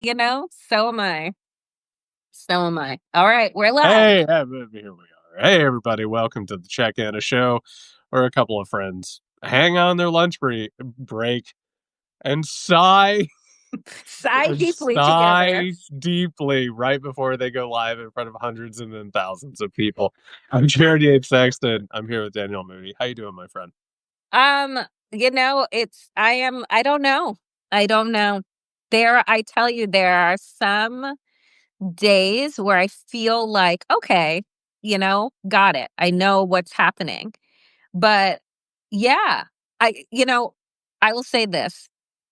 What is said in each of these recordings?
You know, so am I. So am I. All right, we're live. Hey, here we are. Hey, everybody, welcome to the Check-In, a show where a couple of friends hang on their lunch break and sigh, Sigh and deeply together. sigh deeply right before they go live in front of hundreds and then thousands of people. I'm Jared Yates Sexton. I'm here with Daniel Moody. How you doing, my friend? Um, I don't know. I don't know. I tell you, there are some days where I feel like, okay, got it. I know what's happening. But yeah, I will say this.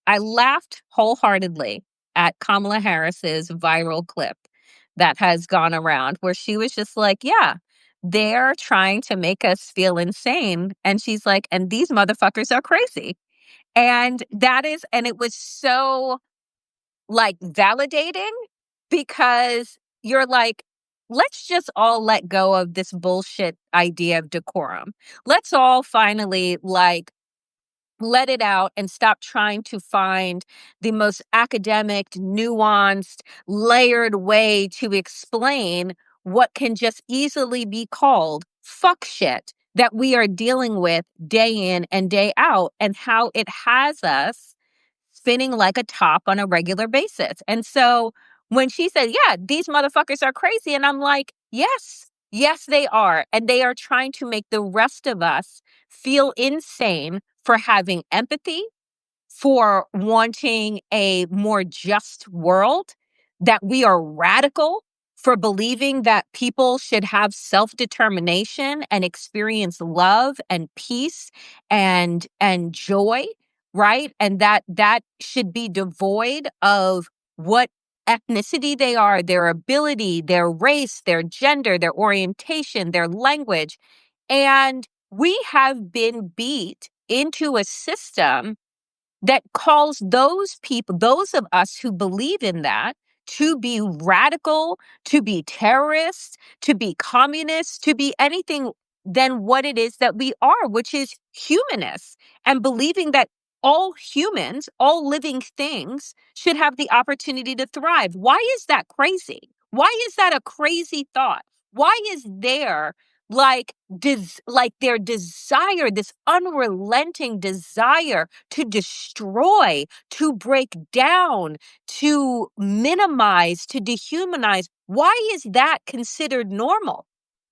I laughed wholeheartedly at Kamala Harris's viral clip that has gone around where she was just like, yeah, they're trying to make us feel insane. And she's like, and these motherfuckers are crazy. And it was so like validating because you're like, let's just all let go of this bullshit idea of decorum. Let's all finally let it out and stop trying to find the most academic, nuanced, layered way to explain what can just easily be called fuck shit that we are dealing with day in and day out, and how it has us spinning like a top on a regular basis. And so when she said, yeah, these motherfuckers are crazy, and I'm like, yes, they are. And they are trying to make the rest of us feel insane for having empathy, for wanting a more just world, that we are radical for believing that people should have self-determination and experience love and peace and joy, right? And that should be devoid of what ethnicity they are, their ability, their race, their gender, their orientation, their language. And we have been beat into a system that calls those people, those of us who believe in that, to be radical, to be terrorists, to be communists, to be anything than what it is that we are, which is humanists, and believing that all humans, all living things should have the opportunity to thrive. Why is that crazy? Why is that a crazy thought? Why is there like their desire, this unrelenting desire to destroy, to break down, to minimize, to dehumanize? Why is that considered normal?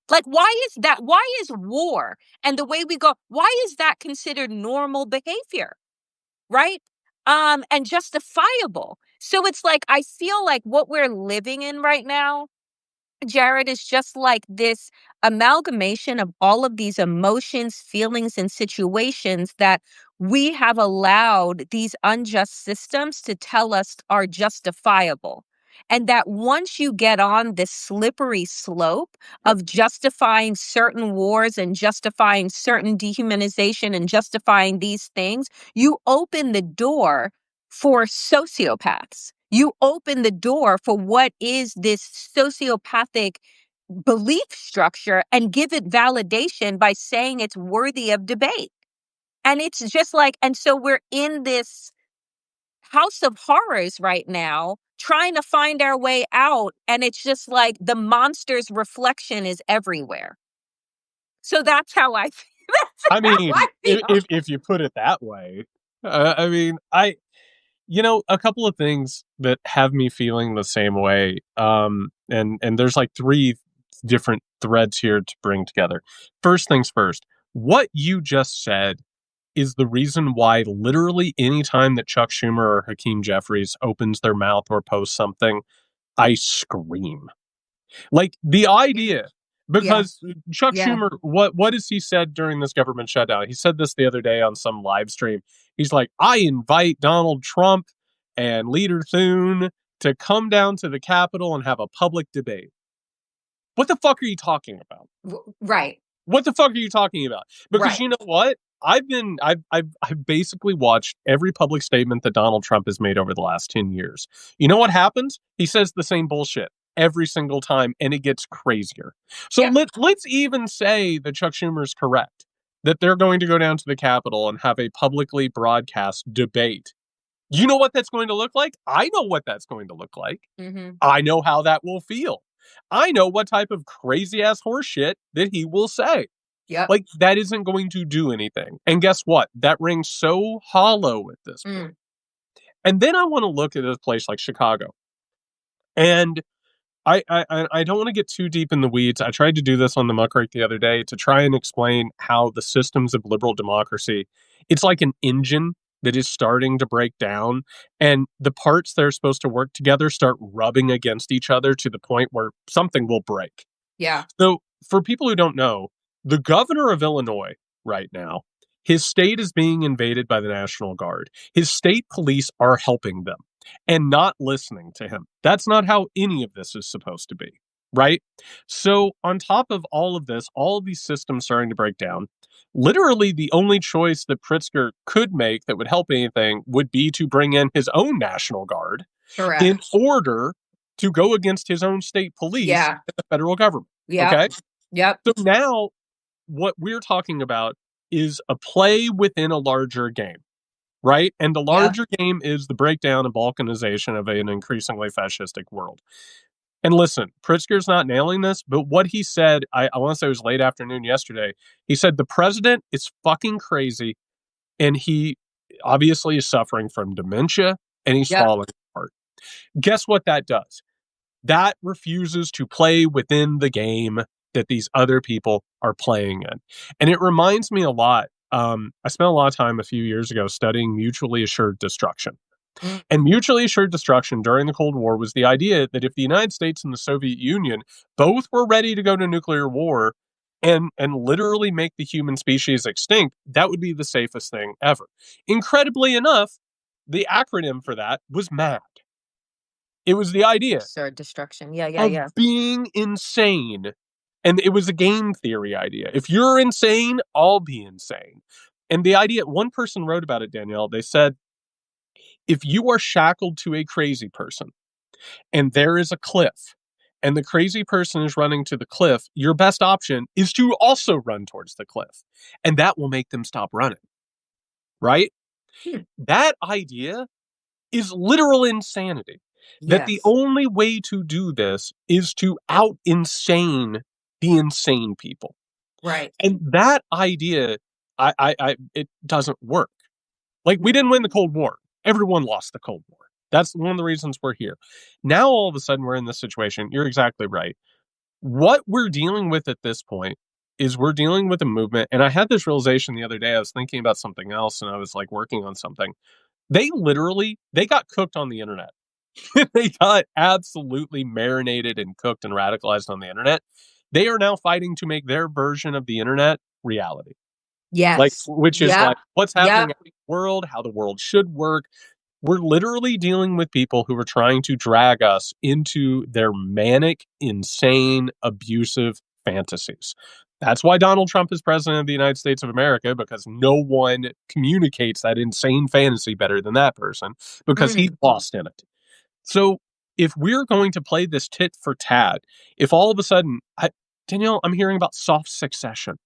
Like, why is that? Why is war and the way we go, why is that considered normal behavior? Right? And justifiable. So it's like, I feel like what we're living in right now, Jared, is just like this amalgamation of all of these emotions, feelings, and situations that we have allowed these unjust systems to tell us are justifiable. And that once you get on this slippery slope of justifying certain wars and justifying certain dehumanization and justifying these things, you open the door for sociopaths. You open the door for what is this sociopathic belief structure and give it validation by saying it's worthy of debate. And it's just like, and so we're in this house of horrors right now, trying to find our way out. And it's just like the monster's reflection is everywhere. So that's how I feel. I That's how I mean, feel. if you put it that way, I mean, a couple of things that have me feeling the same way. And there's like three different threads here to bring together. First things first, what you just said is the reason why literally any time that Chuck Schumer or Hakeem Jeffries opens their mouth or posts something, I scream. Like the idea, Yeah. because Chuck Yeah. Schumer, what has he said during this government shutdown? He said this the other day on some live stream. He's like, I invite Donald Trump and Leader Thune to come down to the Capitol and have a public debate. What the fuck are you talking about? Right. What the fuck are you talking about? Because Right. you know what? I've basically watched every public statement that Donald Trump has made over the last 10 years. You know what happens? He says the same bullshit every single time, and it gets crazier. So Yeah. let's even say that Chuck Schumer is correct, that they're going to go down to the Capitol and have a publicly broadcast debate You know what that's going to look like? I know what that's going to look like. Mm-hmm. I know how that will feel. I know what type of crazy ass horse shit that he will say. Yep. Like, that isn't going to do anything. And guess what? That rings so hollow at this point. Mm. And then I want to look at a place like Chicago. And I don't want to get too deep in the weeds. I tried to do this on the Muckrake the other day to try and explain how the systems of liberal democracy, it's like an engine that is starting to break down, and the parts that are supposed to work together start rubbing against each other to the point where something will break. Yeah. So, for people who don't know, the governor of Illinois right now, his state is being invaded by the National Guard. His state police are helping them and not listening to him. That's not how any of this is supposed to be, right? So, on top of all of this, all of these systems starting to break down, literally the only choice that Pritzker could make that would help anything would be to bring in his own National Guard in Correct. order to go against his own state police Yeah. and the federal government. Yep. Okay. Yep. So now what we're talking about is a play within a larger game, right? And the Yep. larger game is the breakdown and balkanization of an increasingly fascistic world. And listen, Pritzker's not nailing this, but what he said, I want to say it was late afternoon yesterday, he said the president is fucking crazy and he obviously is suffering from dementia and he's Yep. falling apart. Guess what that does? That refuses to play within the game that these other people are playing in. And it reminds me a lot. I spent a lot of time a few years ago studying mutually assured destruction. Mm. And mutually assured destruction during the Cold War was the idea that if the United States and the Soviet Union both were ready to go to nuclear war and literally make the human species extinct, that would be the safest thing ever. Incredibly enough, the acronym for that was MAD. It was the idea Absurd destruction. Yeah. Yeah. of Yeah. being insane. And it was a game theory idea. If you're insane, I'll be insane. And the idea, one person wrote about it, Danielle. They said, if you are shackled to a crazy person and there is a cliff and the crazy person is running to the cliff, your best option is to also run towards the cliff. And that will make them stop running. Right? Hmm. That idea is literal insanity. That the Yes. only way to do this is to out insane the insane people. Right. And that idea, it doesn't work. Like, we didn't win the Cold War. Everyone lost the Cold War. That's one of the reasons we're here. Now, all of a sudden, we're in this situation. You're exactly right. What we're dealing with at this point is we're dealing with a movement. And I had this realization the other day. I was thinking about something else and I was like working on something. They got cooked on the internet. They got absolutely marinated and cooked and radicalized on the internet. They are now fighting to make their version of the internet reality. Like, Yes. which is Yep. like what's happening Yep. in the world, how the world should work. We're literally dealing with people who are trying to drag us into their manic, insane, abusive fantasies. That's why Donald Trump is president of the United States of America, because no one communicates that insane fantasy better than that person, because he's Mm. lost in it. So if we're going to play this tit for tat, if all of a sudden, Danielle, I'm hearing about soft succession.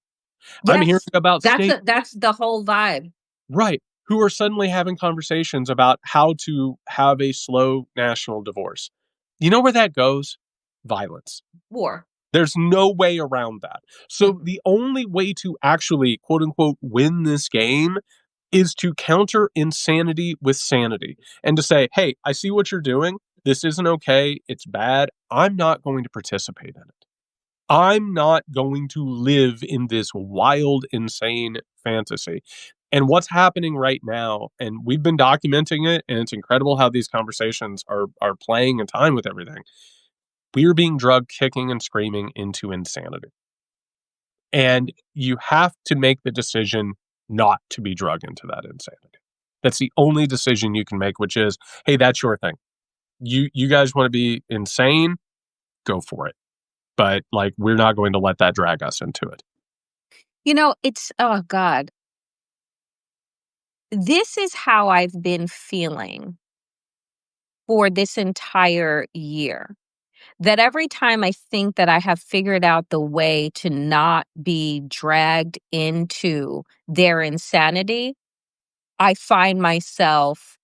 I'm hearing Yes. about state, That's the whole vibe. right, who are suddenly having conversations about how to have a slow national divorce. You know where that goes? Violence. War. There's no way around that. So Mhm. the only way to actually, quote unquote, win this game is to counter insanity with sanity and to say, hey, I see what you're doing. This isn't okay. It's bad. I'm not going to participate in it. I'm not going to live in this wild, insane fantasy. And what's happening right now, and we've been documenting it, and it's incredible how these conversations are playing in time with everything. We are being drugged kicking and screaming into insanity. And you have to make the decision not to be drugged into that insanity. That's the only decision you can make, which is, hey, that's your thing. You guys want to be insane? Go for it. But like, we're not going to let that drag us into it. It's, oh God. This is how I've been feeling for this entire year. That every time I think that I have figured out the way to not be dragged into their insanity, I find myself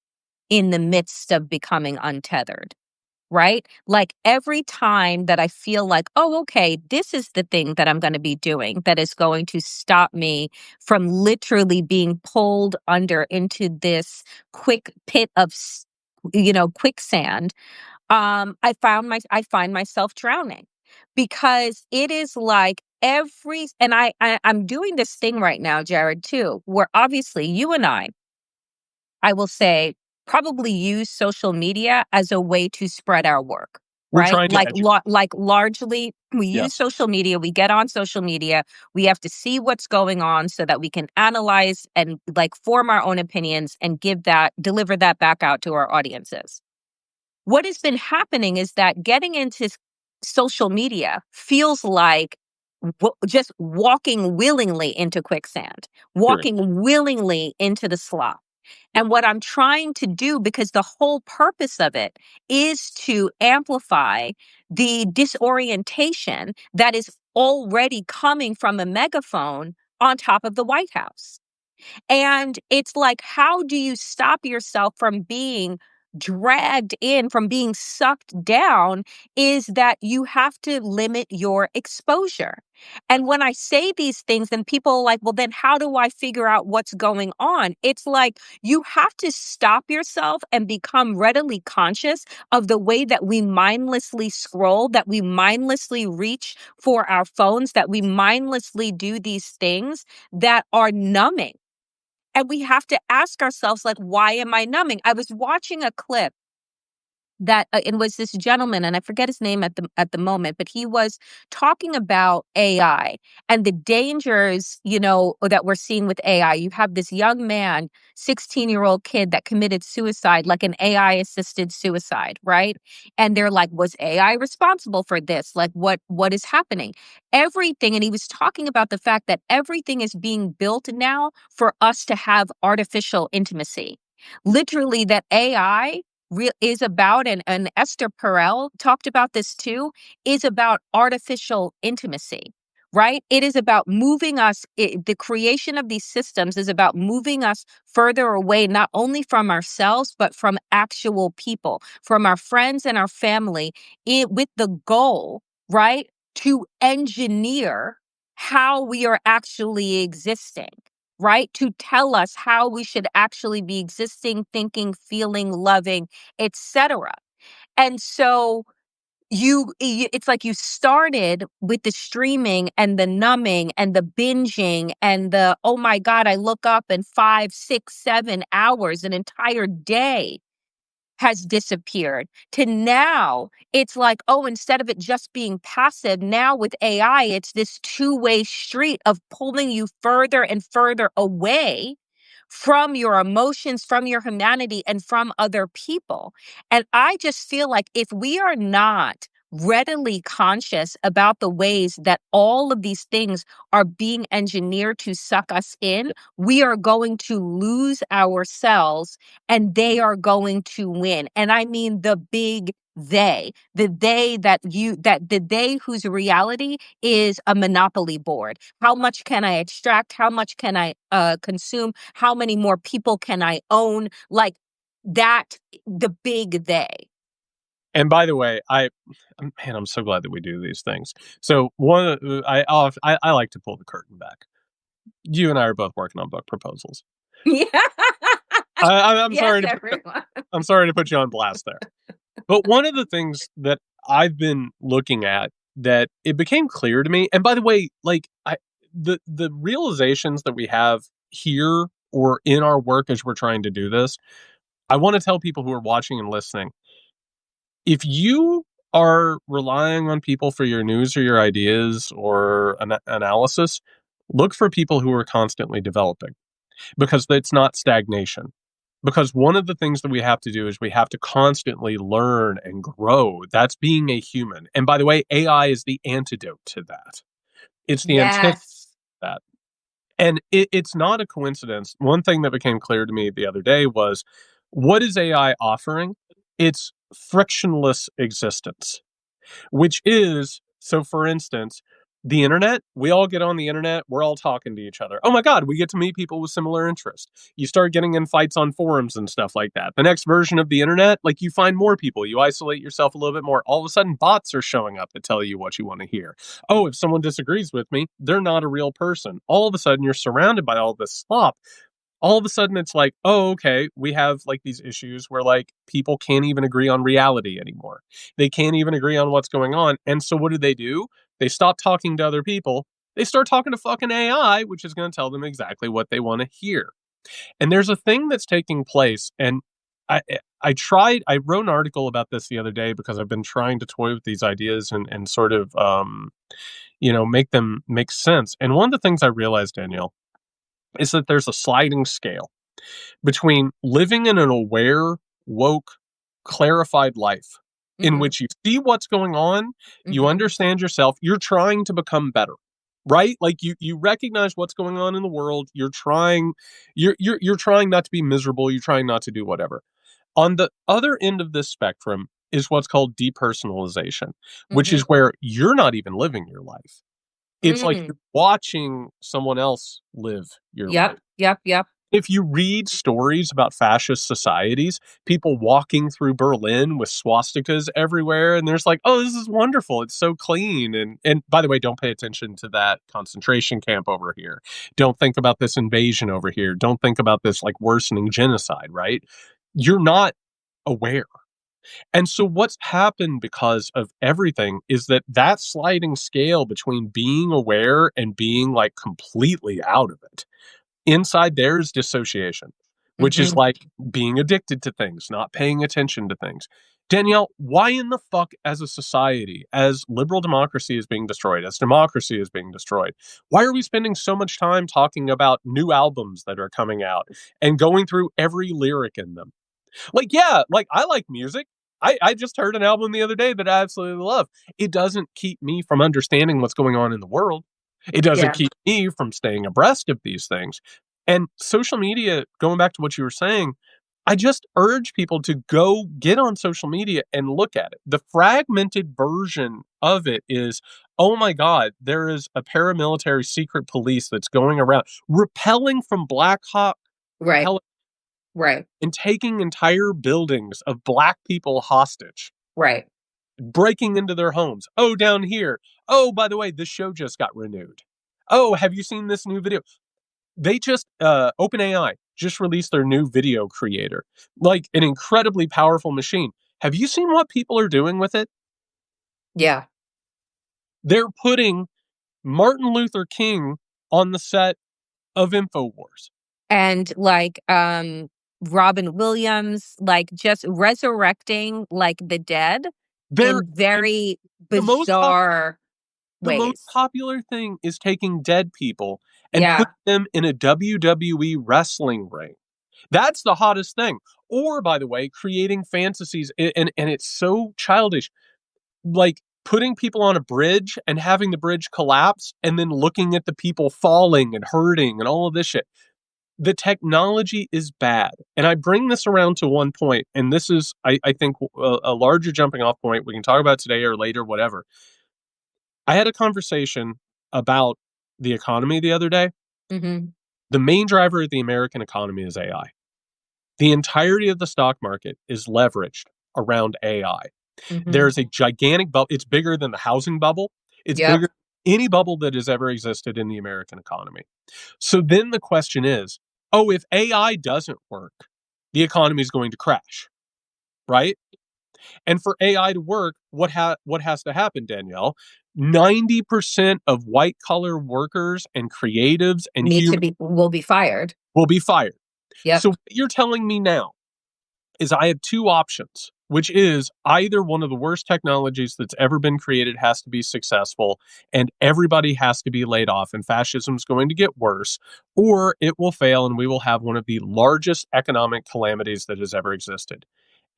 in the midst of becoming untethered, right? Like every time that I feel like, oh, okay, this is the thing that I'm going to be doing that is going to stop me from literally being pulled under into this quick pit of, quicksand. I find myself drowning because it is like and I'm doing this thing right now, Jared, too, where obviously you and I will say, probably use social media as a way to spread our work, We're right? trying to educate. Like largely, we use Yes. social media. We get on social media. We have to see what's going on so that we can analyze and like form our own opinions and deliver that back out to our audiences. What has been happening is that getting into social media feels like just walking willingly into quicksand, Period. walking willingly into the slop. And what I'm trying to do, because the whole purpose of it is to amplify the disorientation that is already coming from a megaphone on top of the White House. And it's like, how do you stop yourself from being dragged in, from being sucked down? Is that you have to limit your exposure. And when I say these things, then people are like, well, then how do I figure out what's going on? It's like you have to stop yourself and become readily conscious of the way that we mindlessly scroll, that we mindlessly reach for our phones, that we mindlessly do these things that are numbing. And we have to ask ourselves, like, why am I numbing? I was watching a clip that it was this gentleman, and I forget his name at the moment, but he was talking about AI and the dangers, that we're seeing with AI. You have this young man, 16-year-old kid that committed suicide, like an AI assisted suicide, right? And they're like, was AI responsible for this? Like, what is happening? Everything, and he was talking about the fact that everything is being built now for us to have artificial intimacy. Literally, that AI is about, and Esther Perel talked about this too, is about artificial intimacy, right? It is about moving us, the creation of these systems is about moving us further away, not only from ourselves, but from actual people, from our friends and our family, with the goal, right, to engineer how we are actually existing, right? To tell us how we should actually be existing, thinking, feeling, loving, etc. And so it's like you started with the streaming and the numbing and the binging and the, oh my God, I look up and 5, 6, 7 hours, an entire day has disappeared, to now it's like, oh, instead of it just being passive, now with AI, it's this two-way street of pulling you further and further away from your emotions, from your humanity, and from other people. And I just feel like if we are not readily conscious about the ways that all of these things are being engineered to suck us in, we are going to lose ourselves and they are going to win. And I mean the big the they whose reality is a monopoly board. How much can I extract? How much can I consume? How many more people can I own? Like that, the big they. And by the way, man, I'm so glad that we do these things. So I like to pull the curtain back. You and I are both working on book proposals. Yeah. I'm Yes, sorry to everyone. I'm sorry to put you on blast there. But one of the things that I've been looking at, that it became clear to me, and by the way, like the realizations that we have here or in our work as we're trying to do this, I want to tell people who are watching and listening, if you are relying on people for your news or your ideas or analysis, look for people who are constantly developing, because it's not stagnation. Because one of the things that we have to do is we have to constantly learn and grow. That's being a human. And by the way, AI is the antidote to that. It's the antithesis Yes. of that. And it's not a coincidence. One thing that became clear to me the other day was, what is AI offering? It's frictionless existence, which is, so for instance, the internet, we all get on the internet, we're all talking to each other. Oh my God, we get to meet people with similar interests. You start getting in fights on forums and stuff like that. The next version of the internet, like you find more people, you isolate yourself a little bit more. All of a sudden, bots are showing up to tell you what you want to hear. Oh, if someone disagrees with me, they're not a real person. All of a sudden, you're surrounded by all this slop. All of a sudden it's like, oh, okay, we have like these issues where like people can't even agree on reality anymore. They can't even agree on what's going on. And so what do? They stop talking to other people. They start talking to fucking AI, which is going to tell them exactly what they want to hear. And there's a thing that's taking place. And I, I wrote an article about this the other day because I've been trying to toy with these ideas and sort of, make them make sense. And one of the things I realized, Danielle, is that there's a sliding scale between living in an aware, woke, clarified life in Mhm. which you see what's going on, you Mhm. understand yourself, you're trying to become better. Right? Like you recognize what's going on in the world, you're trying not to be miserable, you're trying not to do whatever. On the other end of this spectrum is what's called depersonalization, which is Mhm. where you're not even living your life. It's like you're Mm. watching someone else live your Yep. life. Yep. Yep. If you read stories about fascist societies, people walking through Berlin with swastikas everywhere, and there's like, oh, this is wonderful. It's so clean. And by the way, don't pay attention to that concentration camp over here. Don't think about this invasion over here. Don't think about this like worsening genocide, right? You're not aware. And so what's happened because of everything is that that sliding scale between being aware and being like completely out of it, inside there is dissociation, which is Mhm. like being addicted to things, not paying attention to things. Danielle, why in the fuck, as a society, as liberal democracy is being destroyed, as democracy is being destroyed, why are we spending so much time talking about new albums that are coming out and going through every lyric in them? Like, yeah, like I like music. I just heard an album the other day that I absolutely love. It doesn't keep me from understanding what's going on in the world. It doesn't Yeah. keep me from staying abreast of these things. And social media, going back to what you were saying, I just urge people to go get on social media and look at it. The fragmented version of it is, oh my God, there is a paramilitary secret police that's going around repelling from Black Hawk Right. heli Right. and taking entire buildings of black people hostage, Right. breaking into their homes. Oh, down here. Oh, by the way, this show just got renewed. Oh, have you seen this new video? They just, OpenAI just released their new video creator, like an incredibly powerful machine. Have you seen what people are doing with it? Yeah. They're putting Martin Luther King on the set of InfoWars. And like Robin Williams, like just resurrecting like the dead They're in and very the most pop- bizarre the most ways. popular thing is taking dead people and Yeah. putting them in a WWE wrestling ring. That's the hottest thing. Or, by the way, creating fantasies, and it's so childish, like putting people on a bridge and having the bridge collapse and then looking at the people falling and hurting and all of this shit. The technology is bad. And I bring this around to one point, and this is, I think, a larger jumping off point. We can talk about today or later, whatever. I had a conversation about the economy the other day. Mhm. The main driver of the American economy is AI. The entirety of the stock market is leveraged around AI. Mhm. There's a gigantic bubble. It's bigger than the housing bubble. It's Yep. bigger than any bubble that has ever existed in the American economy. So then the question is, oh, if AI doesn't work, the economy is going to crash, right? And for AI to work, what has to happen, Danielle? 90% of white collar workers and creatives and Need to humans be will be fired. will be fired. Yep. So what you're telling me now is I have two options, which is either one of the worst technologies that's ever been created has to be successful and everybody has to be laid off and fascism is going to get worse, or it will fail and we will have one of the largest economic calamities that has ever existed.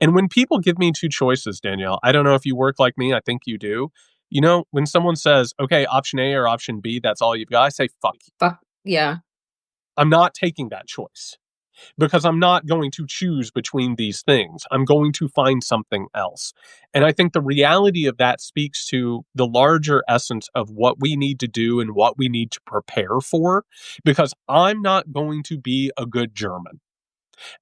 And when people give me two choices, Danielle, I don't know if you work like me, I think you do. You know, when someone says, okay, option A or option B, that's all you've got, I say, fuck you. Fuck. Yeah. I'm not taking that choice. because I'm not going to choose between these things. I'm going to find something else. And I think the reality of that speaks to the larger essence of what we need to do and what we need to prepare for, because I'm not going to be a good German.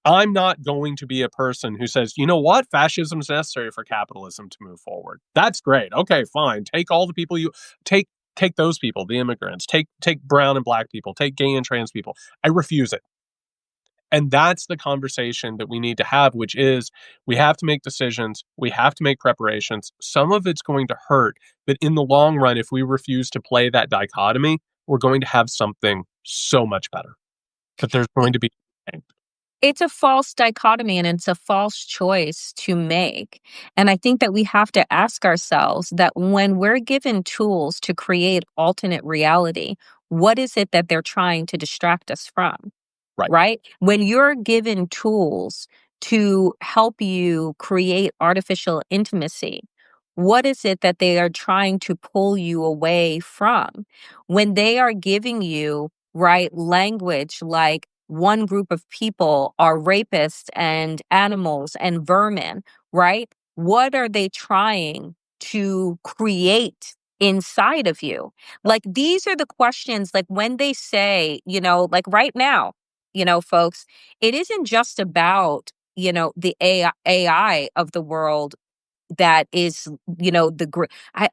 I'm not going to be a person who says, you know what, fascism is necessary for capitalism to move forward. That's great. Okay, fine. Take all the people you take. Take those people, the immigrants. Take brown and black people. Take gay and trans people. I refuse it. And that's the conversation that we need to have, which is we have to make decisions. We have to make preparations. Some of it's going to hurt. But in the long run, if we refuse to play that dichotomy, we're going to have something so much better. But there's going to be pain. It's a false dichotomy and it's a false choice to make. And I think that we have to ask ourselves that when we're given tools to create alternate reality, what is it that they're trying to distract us from? Right. Right? When you're given tools to help you create artificial intimacy, what is it that they are trying to pull you away from? When they are giving you, right, language like one group of people are rapists and animals and vermin, right? What are they trying to create inside of you? Like, these are the questions, like when they say, like right now, folks, it isn't just about, the AI of the world that is,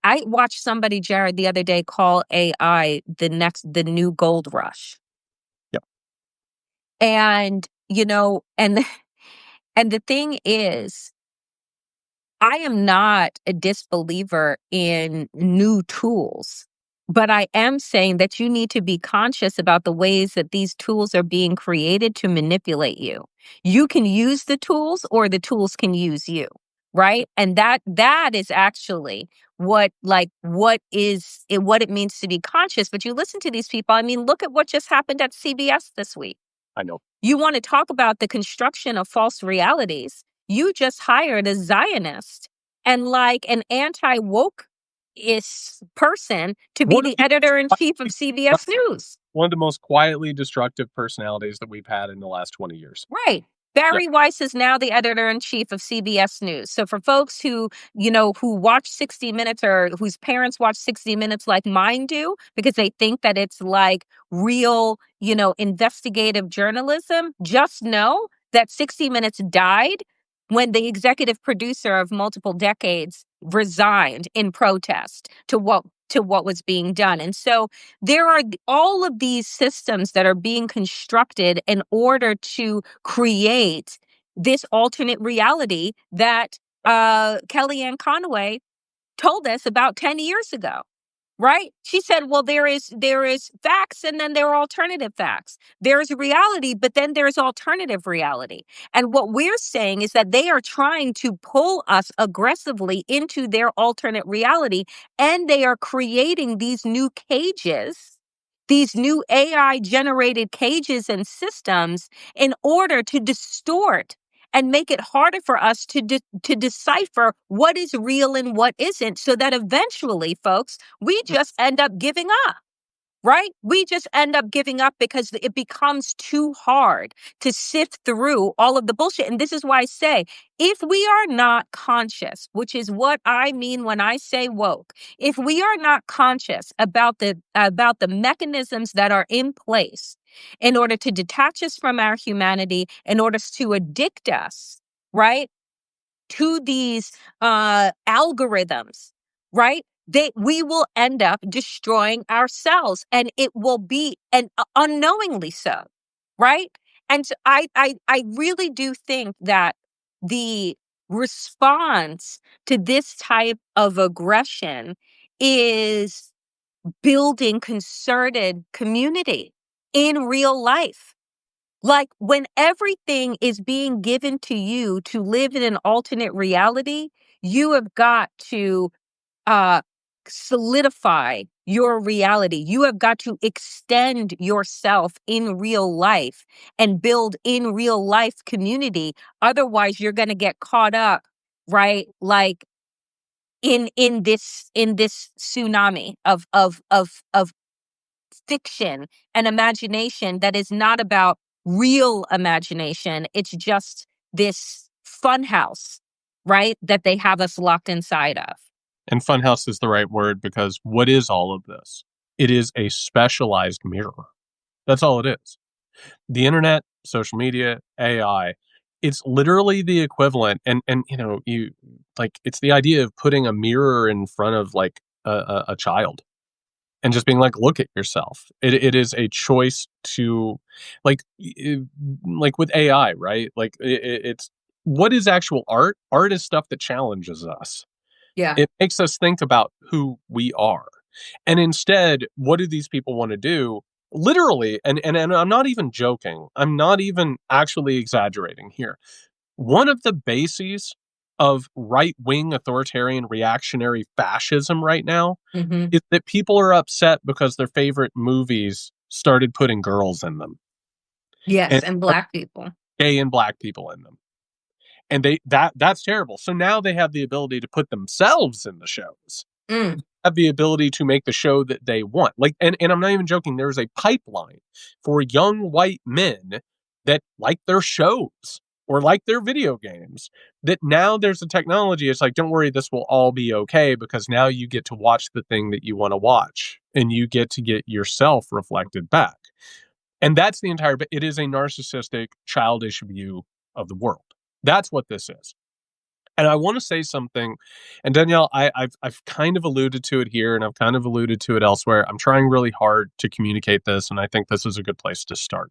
I watched somebody, Jared, the other day call AI the new gold rush. Yep. And, and the thing is, I am not a disbeliever in new tools, but I am saying that you need to be conscious about the ways that these tools are being created to manipulate you. You can use the tools or the tools can use you, right? And that is actually what it means to be conscious. But you listen to these people, I mean, look at what just happened at CBS this week. I know. You want to talk about the construction of false realities. You just hired a Zionist and like an anti-woke is person to be One of the editor in chief of the CBS News. one of the most quietly destructive personalities that we've had in the last 20 years. Right. Yeah. Barry Weiss is now the editor in chief of CBS News. So for folks who watch 60 Minutes or whose parents watch 60 Minutes like mine do, because they think that it's like real, investigative journalism, just know that 60 Minutes died when the executive producer of multiple decades resigned in protest to what was being done. And so there are all of these systems that are being constructed in order to create this alternate reality that Kellyanne Conway told us about 10 years ago. Right? She said, well, there is facts and then there are alternative facts. There's reality, but then there's alternative reality. And what we're saying is that they are trying to pull us aggressively into their alternate reality, and they are creating these new cages, these new AI generated cages and systems in order to distort and make it harder for us to decipher what is real and what isn't, so that eventually, folks, we just end up giving up. Right? We just end up giving up because it becomes too hard to sift through all of the bullshit. And this is why I say, if we are not conscious, which is what I mean when I say woke, if we are not conscious about the mechanisms that are in place in order to detach us from our humanity, in order to addict us, right, to these algorithms, right? We will end up destroying ourselves, and it will be and unknowingly so, right? And so I really do think that the response to this type of aggression is building concerted community in real life. Like, when everything is being given to you to live in an alternate reality, you have got to uh, solidify your reality. You have got to extend yourself in real life and build in real life community. Otherwise, you're going to get caught up, right? Like in this tsunami of fiction and imagination that is not about real imagination. It's just this fun house, right? That they have us locked inside of. And funhouse is the right word because what is all of this? It is a specialized mirror. That's all it is. The internet, social media, AI, it's literally the equivalent. And you like it's the idea of putting a mirror in front of like a child and just being like, look at yourself. It is a choice to like like with AI, right? Like it's what is actual art? Art is stuff that challenges us. Yeah. It makes us think about who we are. And instead, what do these people want to do? Literally, and I'm not even joking. I'm not even actually exaggerating here. One of the bases of right-wing authoritarian reactionary fascism right now Hmm. is that people are upset because their favorite movies started putting girls in them Yes, and and Black people. gay and black people in them. And that's terrible. So now they have the ability to put themselves in the shows, Mm. have the ability to make the show that they want. Like, and I'm not even joking. There's a pipeline for young white men that like their shows or like their video games. That now there's a technology. It's like, don't worry, this will all be okay because now you get to watch the thing that you want to watch and you get to get yourself reflected back. And that's the entire. But it is a narcissistic, childish view of the world. That's what this is. And I want to say something, and Danielle, I've kind of alluded to it here, and I've kind of alluded to it elsewhere. I'm trying really hard to communicate this, and I think this is a good place to start.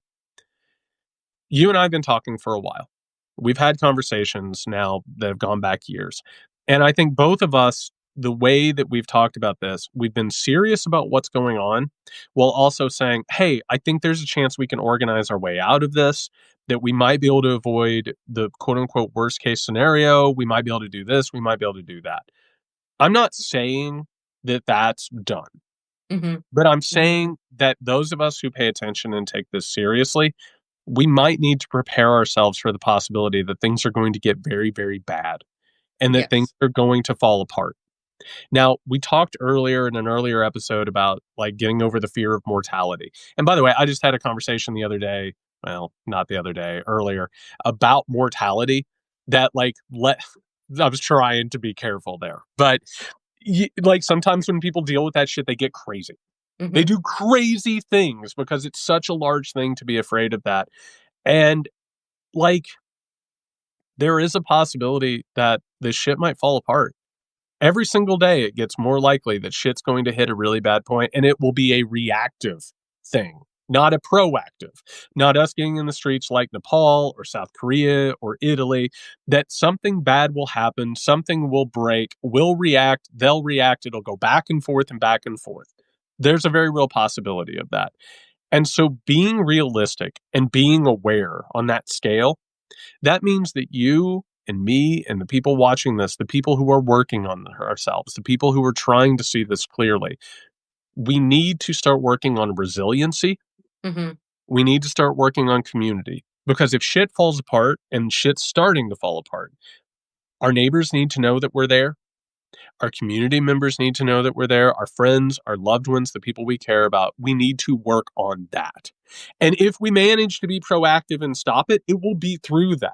You and I have been talking for a while. We've had conversations now that have gone back years, and I think both of us, the way that we've talked about this, we've been serious about what's going on, while also saying, "Hey, I think there's a chance we can organize our way out of this." That we might be able to avoid the quote unquote worst case scenario. We might be able to do this. We might be able to do that. I'm not saying that that's done, Hmm. but I'm Hmm. saying that those of us who pay attention and take this seriously, we might need to prepare ourselves for the possibility that things are going to get very, very bad and that things Yes. are going to fall apart. Now, we talked earlier in an earlier episode about like getting over the fear of mortality. And by the way, I just had a conversation the other day, well, not the other day, earlier, about mortality that like let I was trying to be careful there. But like sometimes when people deal with that shit, they get crazy. They Hmm. do crazy things because it's such a large thing to be afraid of that. And like there is a possibility that this shit might fall apart. Every single day, it gets more likely that shit's going to hit a really bad point, and it will be a reactive thing, not a proactive. Not us getting in the streets like Nepal or South Korea or Italy, that something bad will happen, something will break, we'll react, they'll react, it'll go back and forth and back and forth. There's a very real possibility of that. And so being realistic and being aware on that scale, that means that you and me and the people watching this, the people who are working on ourselves, the people who are trying to see this clearly, we need to start working on resiliency. Hmm. We need to start working on community. Because if shit falls apart and shit's starting to fall apart, our neighbors need to know that we're there. Our community members need to know that we're there. Our friends, our loved ones, the people we care about, we need to work on that. And if we manage to be proactive and stop it, it will be through that.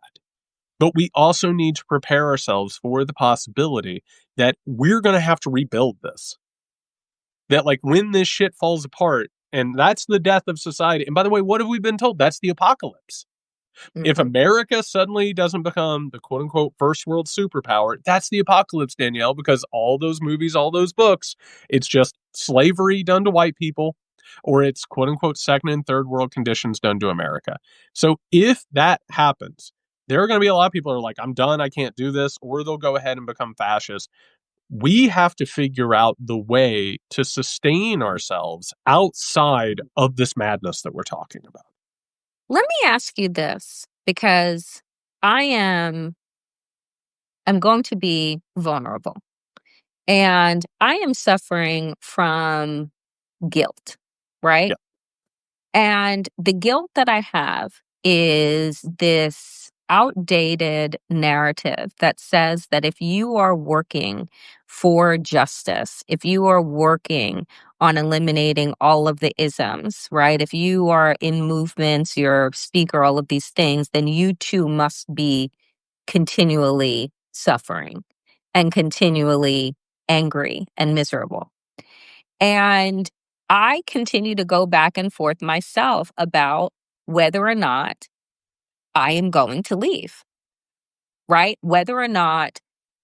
But we also need to prepare ourselves for the possibility that we're going to have to rebuild this. That, like, when this shit falls apart, and that's the death of society. And by the way, what have we been told? That's the apocalypse. If Hmm. America suddenly doesn't become the quote unquote first world superpower, that's the apocalypse, Danielle, because all those movies, all those books, it's just slavery done to white people, or it's quote unquote second and third world conditions done to America. So if that happens, there are going to be a lot of people who are like, I'm done, I can't do this, or they'll go ahead and become fascist. We have to figure out the way to sustain ourselves outside of this madness that we're talking about. Let me ask you this because I am I'm going to be vulnerable and I am suffering from guilt, right? Yeah. And the guilt that I have is this. outdated narrative that says that if you are working for justice, if you are working on eliminating all of the isms, right? If you are in movements, you're a speaker, all of these things, then you too must be continually suffering and continually angry and miserable. And I continue to go back and forth myself about whether or not I am going to leave, right? Whether or not,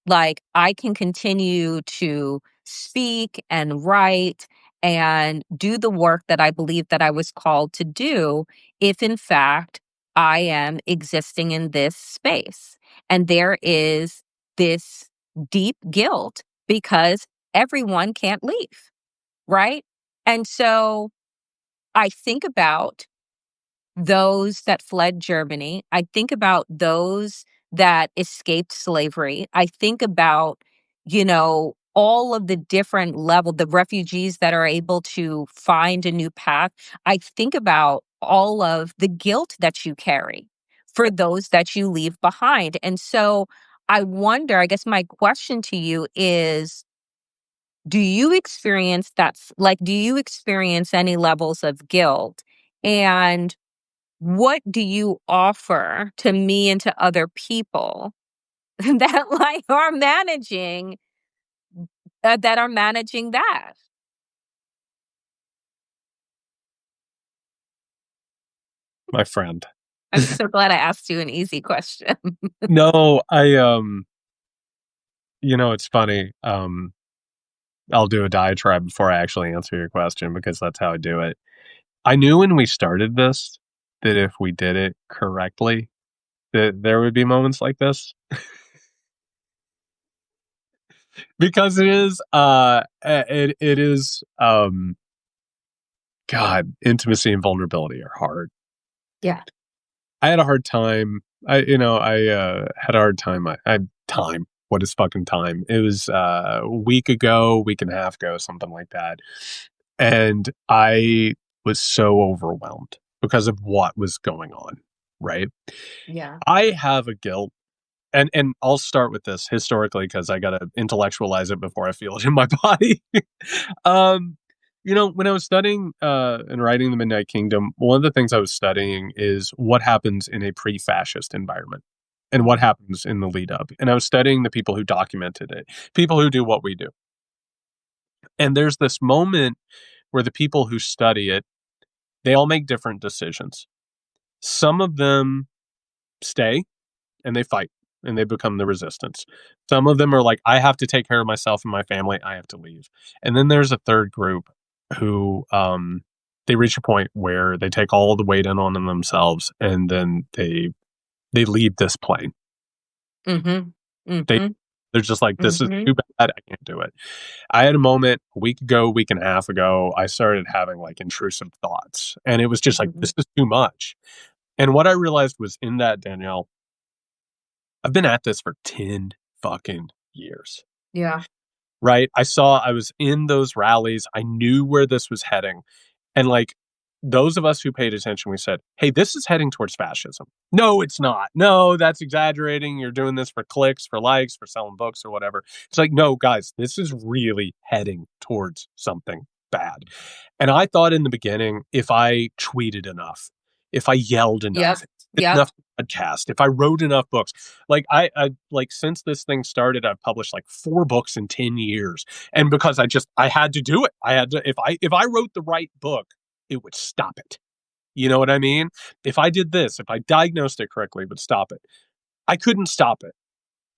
like, I can continue to speak and write and do the work that I believe that I was called to do if, in fact, I am existing in this space. And there is this deep guilt because everyone can't leave, right? And so I think about those that fled Germany. I think about those that escaped slavery. I think about, all of the different level, the refugees that are able to find a new path. I think about all of the guilt that you carry for those that you leave behind. And so I wonder, I guess my question to you is, do you experience do you experience any levels of guilt? And what do you offer to me and to other people that are managing that? My friend. I'm so glad I asked you an easy question. No, it's funny. I'll do a diatribe before I actually answer your question because that's how I do it. I knew when we started this that if we did it correctly, that there would be moments like this because God, intimacy and vulnerability are hard. Yeah. I had a hard time. I had a hard time. I had time. What is fucking time? It was a week and a half ago, something like that. And I was so overwhelmed because of what was going on, right? Yeah. I have a guilt, and I'll start with this historically because I gotta intellectualize it before I feel it in my body. um, when I was studying and writing The Midnight Kingdom, one of the things I was studying is what happens in a pre-fascist environment and what happens in the lead up. And I was studying the people who documented it, people who do what we do. And there's this moment where the people who study it, they all make different decisions. Some of them stay and they fight and they become the resistance. Some of them are like, I have to take care of myself and my family. I have to leave. And then there's a third group who they reach a point where they take all the weight in on themselves and then they leave this plane. Mhm. They Mhm. they're just like, this is Mhm. too bad. I can't do it. I had a moment a week ago, week and a half ago, I started having like intrusive thoughts. And it was just like, this Mhm. is too much. And what I realized was in that, Danielle, I've been at this for 10 fucking years, Yeah. right? I was in those rallies. I knew where this was heading. And like those of us who paid attention, we said, hey, this is heading towards fascism. No, it's not. No, that's exaggerating. You're doing this for clicks, for likes, for selling books or whatever. It's like, no, guys, this is really heading towards something bad. And I thought in the beginning, if I tweeted enough, if I yelled Yep. enough, Yep. enough podcast, if I wrote enough books, like I like since this thing started, I've published like 4 books in 10 years. And because I had to do it. I had to, if I wrote the right book, it would stop it. You know what I mean? If I did this, if I diagnosed it correctly, it would stop it. I couldn't stop it.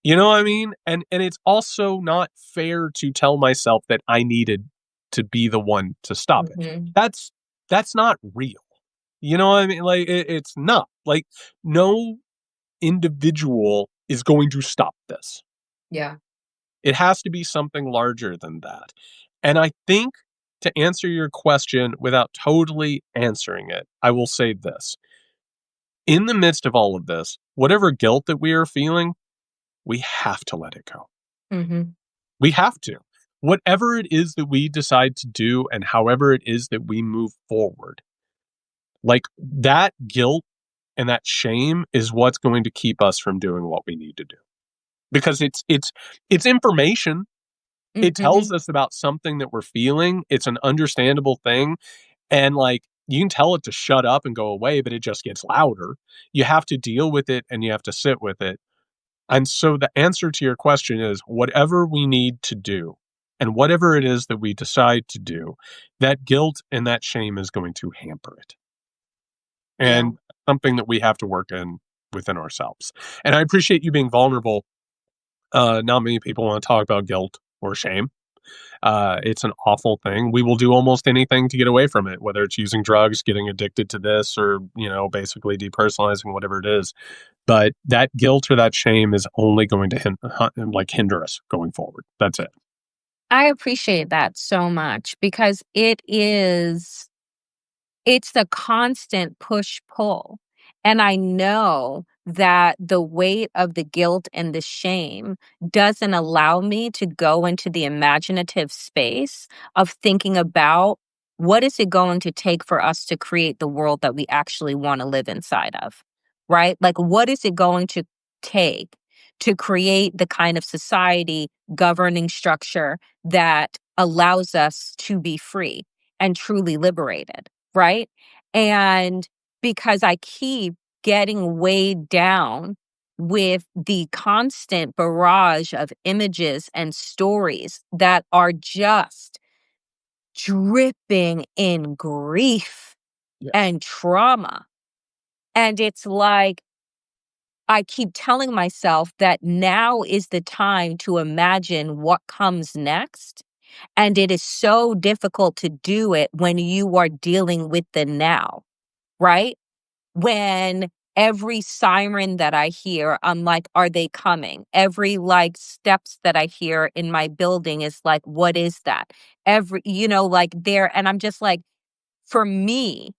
You know what I mean? And it's also not fair to tell myself that I needed to be the one to stop it. Mhm. That's not real. You know what I mean? Like it's not. Like no individual is going to stop this. Yeah. It has to be something larger than that. And I think to answer your question without totally answering it, I will say this. In the midst of all of this, whatever guilt that we are feeling, we have to let it go. Mhm. We have to. Whatever it is that we decide to do and however it is that we move forward, like that guilt and that shame is what's going to keep us from doing what we need to do. Because it's information. It Mhm. tells us about something that we're feeling. It's an understandable thing. And like you can tell it to shut up and go away, but it just gets louder. You have to deal with it and you have to sit with it. And so the answer to your question is whatever we need to do and whatever it is that we decide to do, that guilt and that shame is going to hamper it. Yeah. And something that we have to work in within ourselves. And I appreciate you being vulnerable. Not many people want to talk about guilt or shame. It's an awful thing. We will do almost anything to get away from it, whether it's using drugs, getting addicted to this, or, basically depersonalizing whatever it is. But that guilt or that shame is only going to hinder us going forward. That's it. I appreciate that so much because it's the constant push-pull, and I know that the weight of the guilt and the shame doesn't allow me to go into the imaginative space of thinking about what is it going to take for us to create the world that we actually wanna live inside of, right? Like, what is it going to take to create the kind of society, governing structure that allows us to be free and truly liberated? Right? And because I keep getting weighed down with the constant barrage of images and stories that are just dripping in grief Yeah. and trauma. And it's like, I keep telling myself that now is the time to imagine what comes next. And it is so difficult to do it when you are dealing with the now, right? When every siren that I hear, I'm like, are they coming? Every like steps that I hear in my building is like, what is that? Like there, and I'm just like, for me,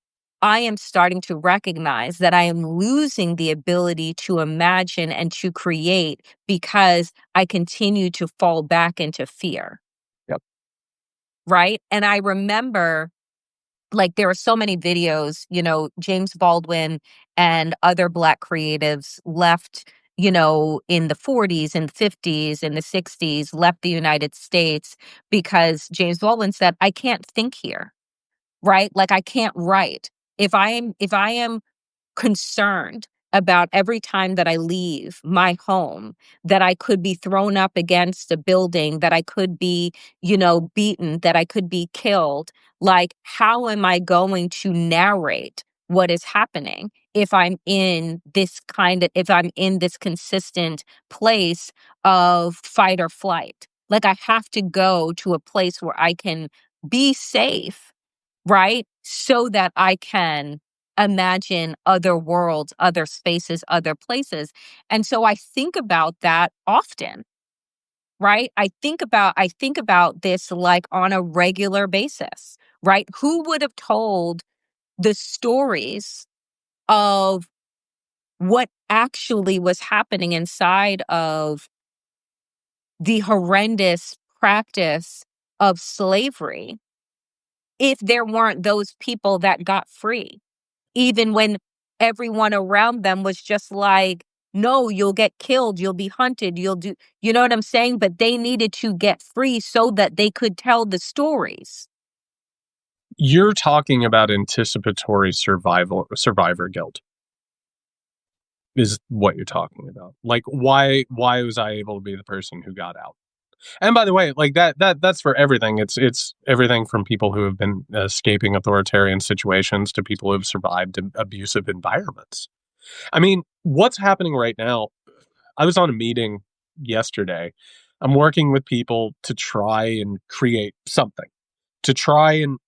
I am starting to recognize that I am losing the ability to imagine and to create because I continue to fall back into fear, Yep. right? And I remember like there are so many videos, James Baldwin and other Black creatives left, in the 40s and 50s and the 60s, left the United States because James Baldwin said, I can't think here, right? Like I can't write. If I am concerned about every time that I leave my home, that I could be thrown up against a building, that I could be, beaten, that I could be killed. Like, how am I going to narrate what is happening if I'm in this consistent place of fight or flight? Like, I have to go to a place where I can be safe, right? So that I can imagine other worlds, other spaces, other places. And so I think about that often, right? I think about this like on a regular basis, right? Who would have told the stories of what actually was happening inside of the horrendous practice of slavery if there weren't those people that got free? Even when everyone around them was just like, no, you'll get killed, you'll be hunted, you know what I'm saying? But they needed to get free so that they could tell the stories. You're talking about anticipatory survivor guilt is what you're talking about. Like why was I able to be the person who got out? And by the way, like that's for everything. It's everything from people who have been escaping authoritarian situations to people who have survived abusive environments. I mean, what's happening right now? I was on a meeting yesterday. I'm working with people to try and create something, to try and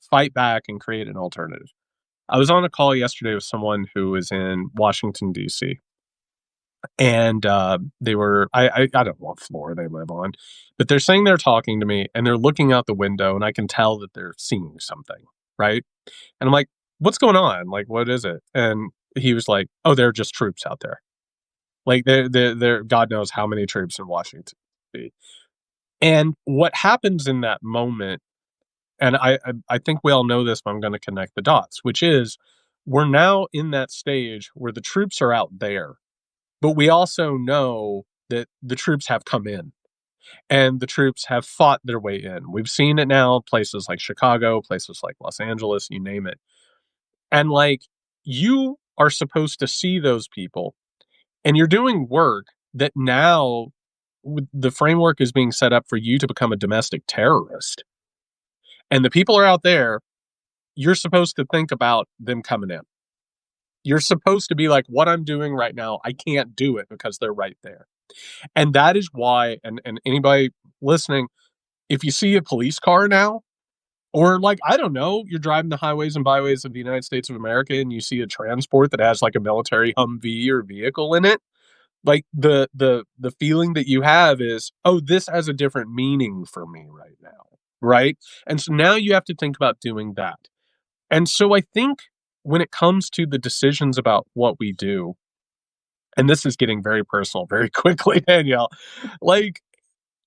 fight back and create an alternative. I was on a call yesterday with someone who was in Washington D.C. and they were I don't know what floor they live on, but they're saying they're talking to me and they're looking out the window and I can tell that they're seeing something, right? And I'm like, what's going on? Like, what is it? And he was like, oh, they're just troops out there. Like they're God knows how many troops in Washington. And what happens in that moment, and I think we all know this, but I'm going to connect the dots, which is We're now in that stage where the troops are out there, but we also know that the troops have come in and the troops have fought their way in. We've seen it now, places like Chicago, places like Los Angeles, you name it. And like, you are supposed to see those people, and you're doing work that now the framework is being set up for you to become a domestic terrorist. And the people are out there, you're supposed to think about them coming in. You're supposed to be like, what I'm doing right now, I can't do it because they're right there. And that is why, and anybody listening, if you see a police car now, or like, I don't know, you're driving the highways and byways of the United States of America and you see a transport that has like a military Humvee or vehicle in it, like the feeling that you have is, oh, this has a different meaning for me right now. Right. And so now you have to think about doing that. And so I think when it comes to the decisions about what we do, and this is getting very personal very quickly, Danielle, like,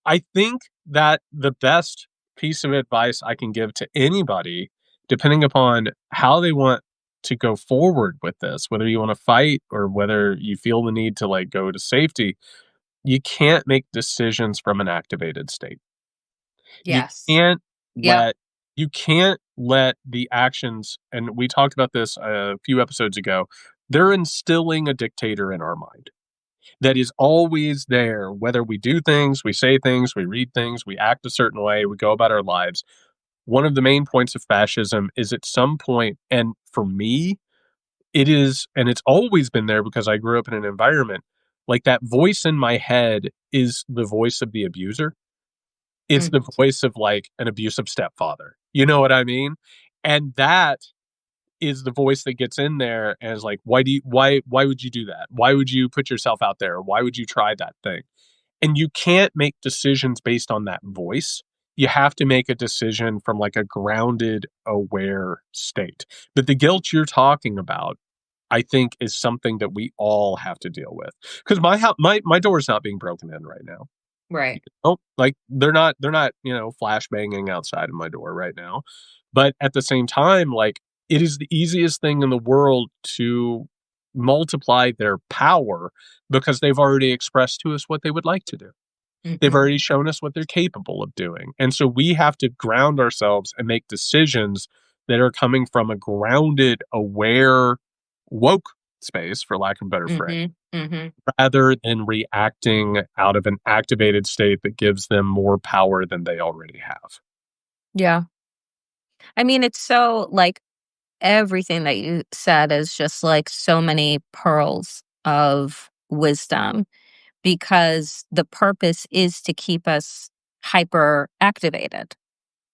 I think that the best piece of advice I can give to anybody, depending upon how they want to go forward with this, whether you want to fight or whether you feel the need to like go to safety, you can't make decisions from an activated state. You Yes. can't Yep. let you can't let the actions, and we talked about this a few episodes ago, they're instilling a dictator in our mind that is always there, whether we do things, we say things, we read things, we act a certain way, we go about our lives. One of the main points of fascism is at some point, and for me, it is, and it's always been there because I grew up in an environment like that voice in my head is the voice of the abuser. It's the Mhm. voice of like an abusive stepfather. You know what I mean? And that is the voice that gets in there and is like, why would you do that? Why would you put yourself out there? Why would you try that thing? And you can't make decisions based on that voice. You have to make a decision from like a grounded, aware state. But the guilt you're talking about, I think, is something that we all have to deal with. Because my door is not being broken in right now. Right. Oh, like they're not, flash banging outside of my door right now. But at the same time, like, it is the easiest thing in the world to multiply their power because they've already expressed to us what they would like to do. They've Mhm. already shown us what they're capable of doing. And so we have to ground ourselves and make decisions that are coming from a grounded, aware, woke space, for lack of a better phrase, Mhm. Mhm. rather than reacting out of an activated state that gives them more power than they already have. Yeah. I mean, it's so like everything that you said is just like so many pearls of wisdom because the purpose is to keep us hyper activated,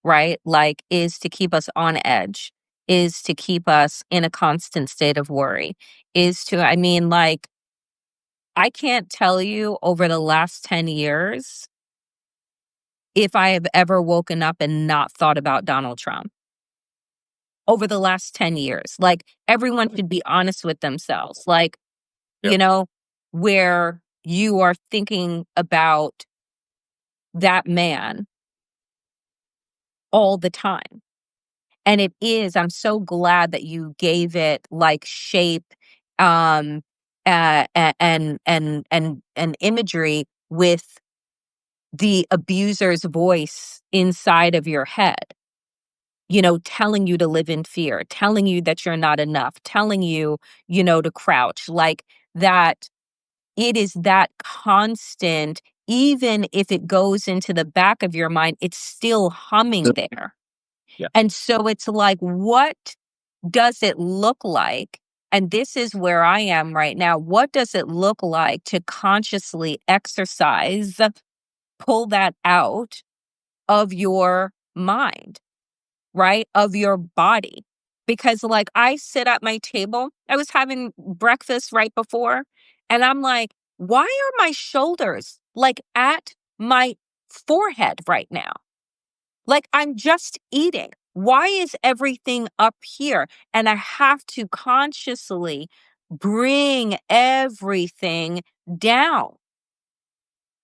right? Like, is to keep us on edge, is to keep us in a constant state of worry, is to, I mean, like, I can't tell you over the last 10 years if I have ever woken up and not thought about Donald Trump over the last 10 years. Like, everyone should be honest with themselves. Like, Yep. you know, where you are thinking about that man all the time. And it is, I'm so glad that you gave it like shape, um, and imagery with the abuser's voice inside of your head, telling you to live in fear, telling you that you're not enough, telling you, to crouch, like that. It is that constant, even if it goes into the back of your mind, it's still humming there. Yeah. And so it's like, what does it look like? And this is where I am right now. What does it look like to consciously exercise, pull that out of your mind, right? Of your body. Because, like, I sit at my table, I was having breakfast right before, and I'm like, why are my shoulders like at my forehead right now? Like, I'm just eating. Why is everything up here? And I have to consciously bring everything down.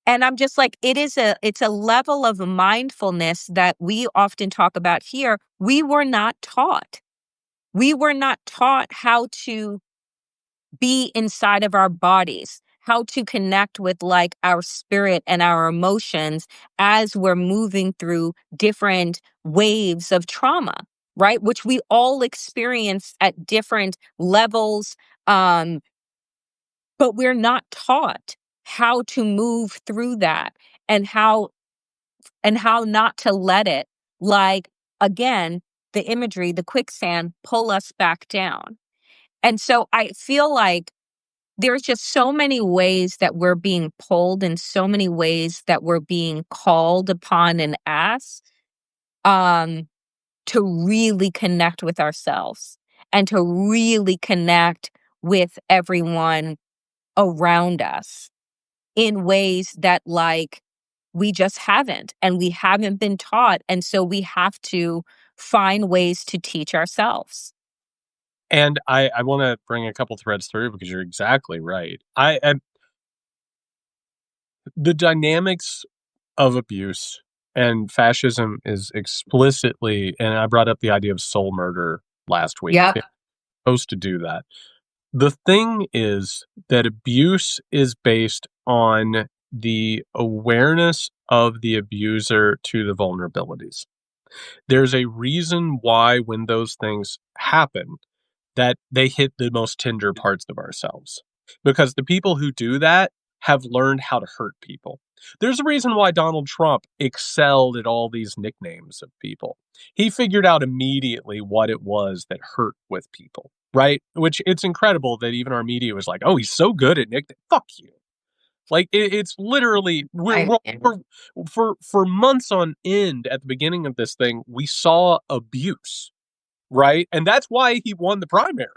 And I'm just like, it's a level of mindfulness that we often talk about here. We were not taught. We were not taught how to be inside of our bodies, how to connect with like our spirit and our emotions as we're moving through different waves of trauma, right? Which we all experience at different levels. Um, but we're not taught how to move through that and how not to let it, like, again, the imagery, the quicksand, pull us back down. And so I feel like there's just so many ways that we're being pulled and so many ways that we're being called upon and asked um, to really connect with ourselves and to really connect with everyone around us in ways that, like, we just haven't, and we haven't been taught. And so we have to find ways to teach ourselves. And I want to bring a couple threads through because you're exactly right. The dynamics of abuse and fascism is explicitly, and I brought up the idea of soul murder last week. Yep. It's supposed to do that. The thing is that abuse is based on the awareness of the abuser to the vulnerabilities. There's a reason why when those things happen, that they hit the most tender parts of ourselves. Because the people who do that have learned how to hurt people. There's a reason why Donald Trump excelled at all these nicknames of people. He figured out immediately what it was that hurt with people, right? Which it's incredible that even our media was like, oh, he's so good at nicknames. Fuck you. Like it's literally I for months on end at the beginning of this thing, we saw abuse, right? And that's why he won the primary,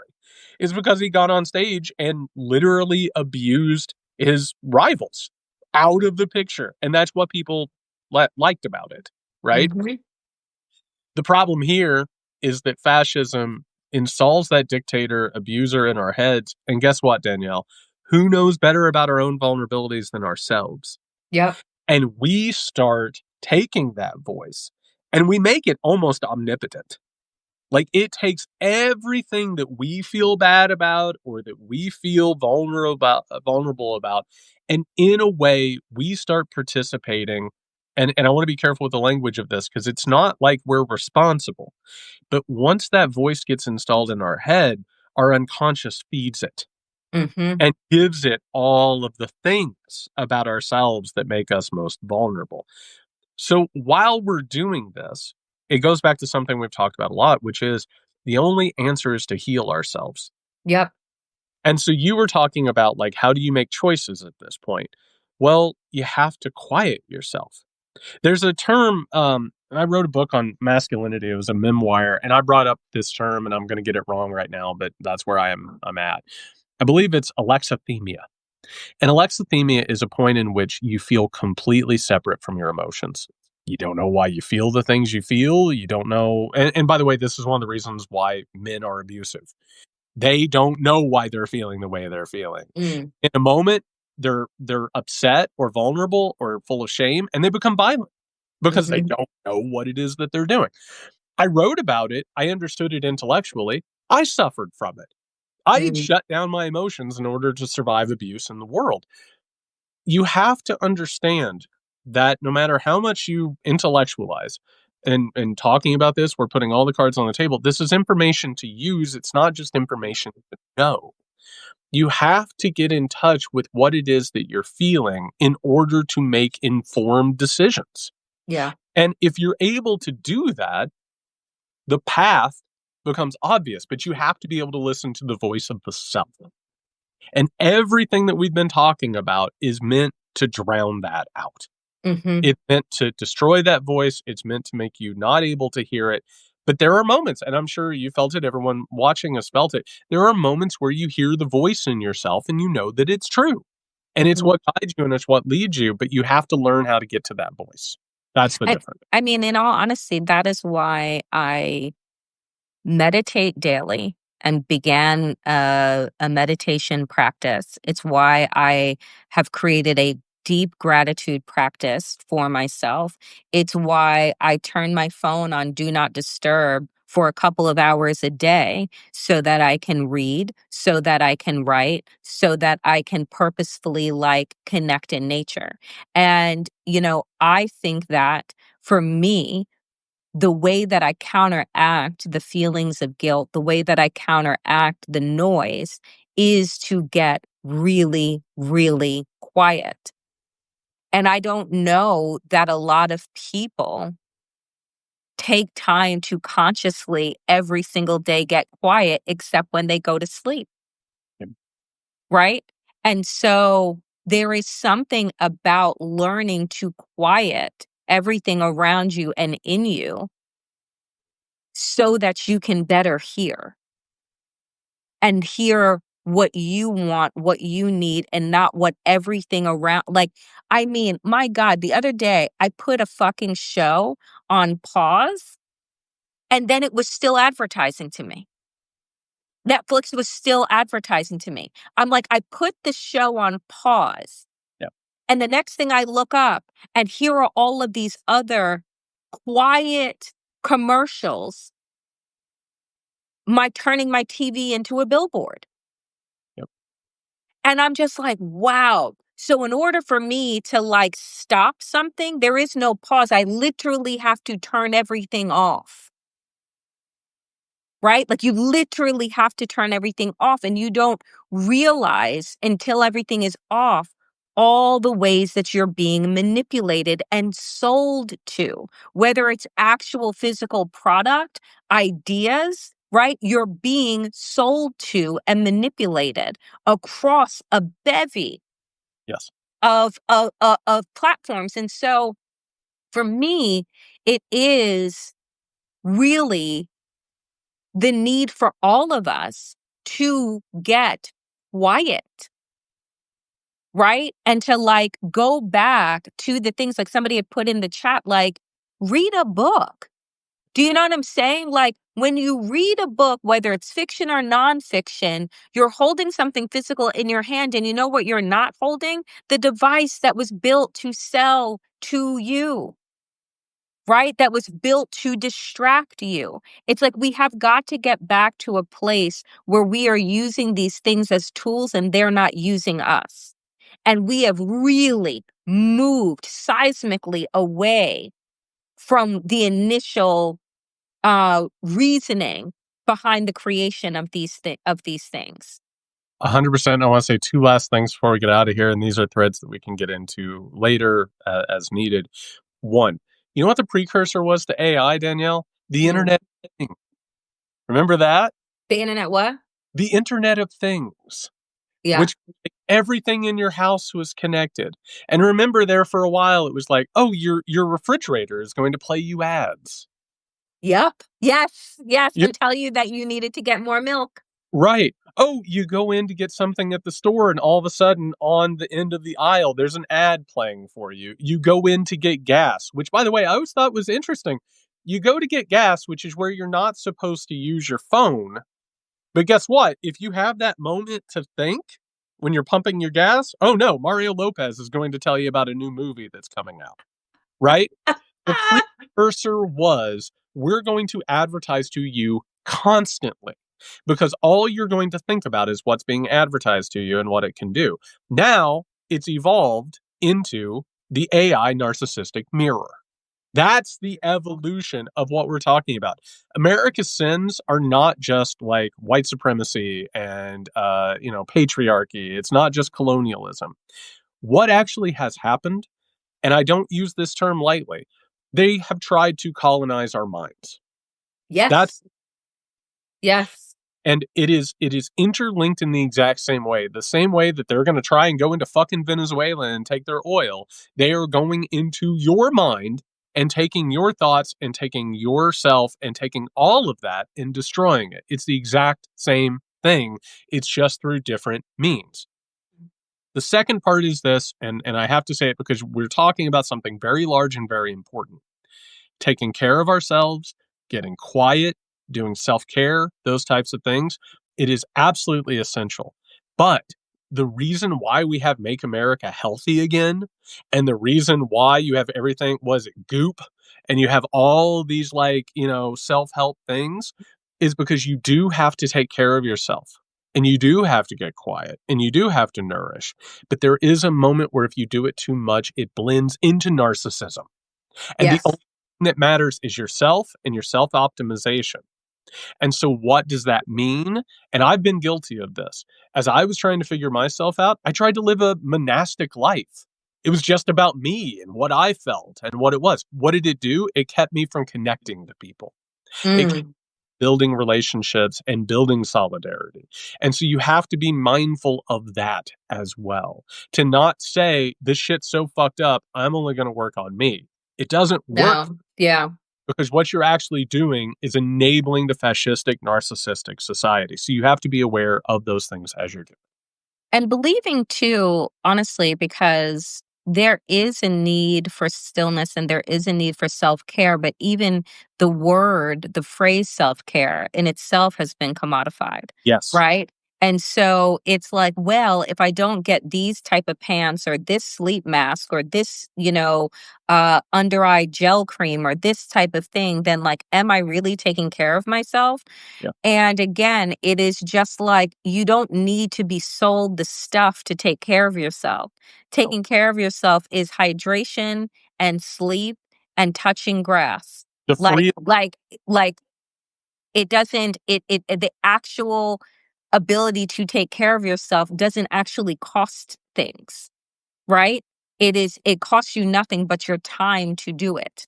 is because he got on stage and literally abused his rivals out of the picture. And that's what people liked about it, right? Mhm. The problem here is that fascism installs that dictator abuser in our heads. And guess what, Danielle? Who knows better about our own vulnerabilities than ourselves? Yep. And we start taking that voice and we make it almost omnipotent. Like it takes everything that we feel bad about or that we feel vulnerable about, and in a way we start participating. And I want to be careful with the language of this because it's not like we're responsible. But once that voice gets installed in our head, our unconscious feeds it Mhm. and gives it all of the things about ourselves that make us most vulnerable. So while we're doing this, it goes back to something we've talked about a lot, which is the only answer is to heal ourselves. Yep. And so you were talking about like, how do you make choices at this point? Well, you have to quiet yourself. There's a term, I wrote a book on masculinity. It was a memoir, and I brought up this term, and I'm going to get it wrong right now, but that's where I'm at. I believe it's alexithymia. And alexithymia is a point in which you feel completely separate from your emotions. You don't know why you feel the things you feel. You don't know. And by the way, this is one of the reasons why men are abusive. They don't know why they're feeling the way they're feeling. Mm. In a moment, they're upset or vulnerable or full of shame, and they become violent because they Mhm. don't know what it is that they're doing. I wrote about it. I understood it intellectually. I suffered from it. I had Mm. shut down my emotions in order to survive abuse in the world. You have to understand that no matter how much you intellectualize and talking about this, we're putting all the cards on the table. This is information to use. It's not just information to know. You have to get in touch with what it is that you're feeling in order to make informed decisions. Yeah. And if you're able to do that, the path becomes obvious, but you have to be able to listen to the voice of the self. And everything that we've been talking about is meant to drown that out. Mhm. It's meant to destroy that voice. It's meant to make you not able to hear it. But there are moments, and I'm sure you felt it, everyone watching us felt it. There are moments where you hear the voice in yourself and you know that it's true. And it's Mhm. what guides you and it's what leads you, but you have to learn how to get to that voice. That's the I difference. I mean, in all honesty, that is why I meditate daily and began a meditation practice. It's why I have created a deep gratitude practice for myself. It's why I turn my phone on do not disturb for a couple of hours a day so that I can read, so that I can write, so that I can purposefully like connect in nature. And, I think that for me, the way that I counteract the feelings of guilt, the way that I counteract the noise is to get really, really quiet. And I don't know that a lot of people take time to consciously every single day get quiet except when they go to sleep, Yep. right? And so there is something about learning to quiet everything around you and in you so that you can better hear and hear what you want, what you need, and not what everything around. Like, I mean, my God, the other day I put a fucking show on pause and then it was still advertising to me. Netflix was still advertising to me. I'm like, I put the show on pause. Yep. And the next thing I look up and here are all of these other quiet commercials, my turning my TV into a billboard. Yep. And I'm just like, wow. So in order for me to like stop something, there is no pause. I literally have to turn everything off. Right? Like you literally have to turn everything off and you don't realize until everything is off all the ways that you're being manipulated and sold to, whether it's actual physical product, ideas, right? You're being sold to and manipulated across a bevy Yes. of platforms. And so for me, it is really the need for all of us to get quiet, right? And to like go back to the things like somebody had put in the chat, like read a book. Do you know what I'm saying? Like when you read a book, whether it's fiction or nonfiction, you're holding something physical in your hand and you know what you're not holding? The device that was built to sell to you, right? That was built to distract you. It's like we have got to get back to a place where we are using these things as tools and they're not using us. And we have really moved seismically away from the initial reasoning behind the creation of these things. 100%. I want to say two last things before we get out of here, and these are threads that we can get into later as needed. One, you know what the precursor was to AI, Danielle? The Mm. Internet of Things. Remember that? The internet, what? The Internet of Things, Yeah. which everything in your house was connected. And remember, there for a while, it was like, oh, your refrigerator is going to play you ads. Yep. Yes. Yes. You To tell you that you needed to get more milk. Right. Oh, you go in to get something at the store, and all of a sudden, on the end of the aisle, there's an ad playing for you. You go in to get gas, which, by the way, I always thought was interesting. You go to get gas, which is where you're not supposed to use your phone. But guess what? If you have that moment to think when you're pumping your gas, oh no, Mario Lopez is going to tell you about a new movie that's coming out, right? The precursor was we're going to advertise to you constantly because all you're going to think about is what's being advertised to you and what it can do. Now it's evolved into the AI narcissistic mirror. That's the evolution of what we're talking about. America's sins are not just like white supremacy and patriarchy. It's not just colonialism. What actually has happened, and I don't use this term lightly, they have tried to colonize our minds. That's Yes. Yes. and it is interlinked in the exact same way. The same way that they're going to try and go into fucking Venezuela and take their oil, they are going into your mind and taking your thoughts and taking yourself and taking all of that and destroying it. It's the exact same thing. It's just through different means. The second part is this, and I have to say it because we're talking about something very large and very important. Taking care of ourselves, getting quiet, doing self care, those types of things. It is absolutely essential. But the reason why we have Make America Healthy Again, and the reason why you have everything, was it Goop, and you have all these, like, self-help things, is because you do have to take care of yourself. And you do have to get quiet, and you do have to nourish. But there is a moment where if you do it too much, it blends into narcissism. And the only Yes. thing that matters is yourself and your self optimization. And so, what does that mean? And I've been guilty of this. As I was trying to figure myself out, I tried to live a monastic life. It was just about me and what I felt and what it was. What did it do? It kept me from connecting to people. It kept Mm, building relationships and building solidarity. And so you have to be mindful of that as well. To not say, this shit's so fucked up, I'm only going to work on me. It doesn't work, no. Yeah. because what you're actually doing is enabling the fascistic, narcissistic society. So you have to be aware of those things as you're doing. And believing too, honestly, because there is a need for stillness and there is a need for self care, but even the phrase self care in itself has been commodified, Yes. right? And so it's like, well, if I don't get these type of pants or this sleep mask or this, under eye gel cream or this type of thing, then like, am I really taking care of myself? Yeah. And again, it is just like you don't need to be sold the stuff to take care of yourself. No. Taking care of yourself is hydration and sleep and touching grass. The Like free like like it doesn't the actual ability to take care of yourself doesn't actually cost things, right? It costs you nothing but your time to do it.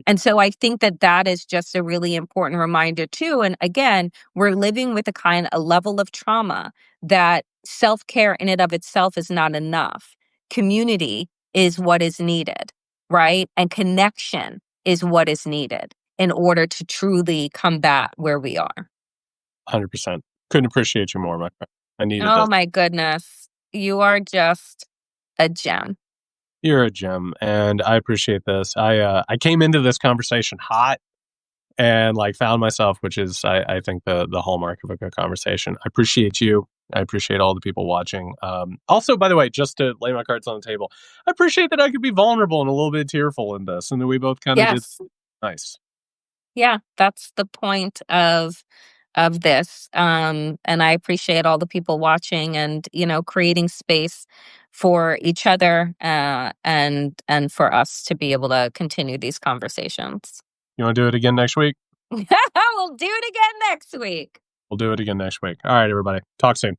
And so I think that that is just a really important reminder too. And again, we're living with a level of trauma that self-care in and of itself is not enough. Community is what is needed, right? And connection is what is needed in order to truly combat where we are. 100%. Couldn't appreciate you more, my friend. I needed Oh this. my goodness. You are just a gem. You're a gem, and I appreciate this. I came into this conversation hot and like found myself, which is I think the hallmark of a good conversation. I appreciate you. I appreciate all the people watching. Also, by the way, just to lay my cards on the table, I appreciate that I could be vulnerable and a little bit tearful in this, and that we both kind of did Yes. nice. Yeah, that's the point of this. And I appreciate all the people watching and, creating space for each other and for us to be able to continue these conversations. You want to do it again next week? We'll do it again next week. We'll do it again next week. All right, everybody. Talk soon.